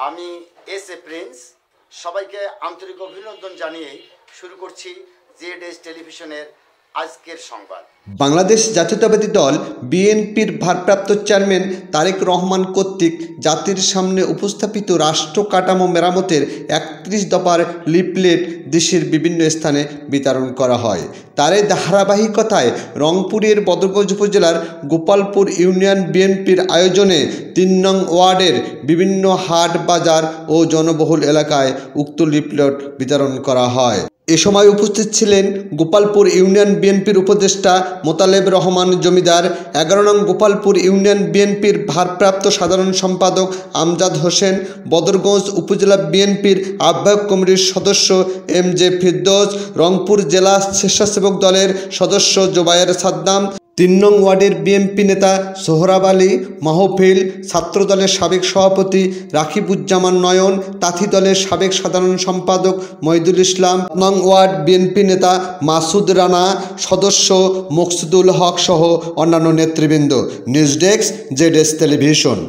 আমি S A Prince সবাইকে আন্তরিক অভিনন্দন জানিয়ে শুরু করছি জেডএস টেলিভিশনের আজকের সংবাদ। বাংলাদেশ জাতীয়তাবাদী দল বিএনপির ভারপ্রাপ্ত চেয়ারম্যান তারেক রহমান কর্তৃক জাতির সামনে উপস্থাপিত রাষ্ট্র কাঠামো মেরামতের ৩১ দফার লিফলেট দেশের বিভিন্ন স্থানে বিতরণ করা হয়। তারই ধারাবাহিকতায় রংপুরের বদরগঞ্জ উপজেলার গোপালপুর ইউনিয়ন বিএনপির আয়োজনে ৩ নং ওয়ার্ডের বিভিন্ন হাট বাজার ও জনবহুল এলাকায় উক্ত লিফলেট বিতরণ করা হয়। এ সময় উপস্থিত ছিলেন গোপালপুর ইউনিয়ন বিএনপির উপদেষ্টা মোতালেব রহমান জমিদার, ১১ নং গোপালপুর ইউনিয়ন বিএনপির ভারপ্রাপ্ত সাধারণ সম্পাদক আমজাদ হোসেন, বদরগঞ্জ উপজেলা বিএনপির আহ্বায়ক কমিটির সদস্য এম.জে. ফিরদৌস, রংপুর জেলা স্বেচ্ছাসেবক দলের সদস্য জোবায়ের সাদ্দাম, ৩ নং ওয়ার্ডের বিএনপি নেতা সোহরাব আলী মাহফিল, ছাত্রদলের সাবেক সভাপতি রাকিবুজ্জামান নয়ন, তাঁতি দলের সাবেক সাধারণ সম্পাদক মহিদুল ইসলাম, নং ওয়ার্ড বিএনপি নেতা মাসুদ রানা, সদস্য মকসুদুল হক সহ অন্যান্য নেতৃবৃন্দ। News desk ZS television.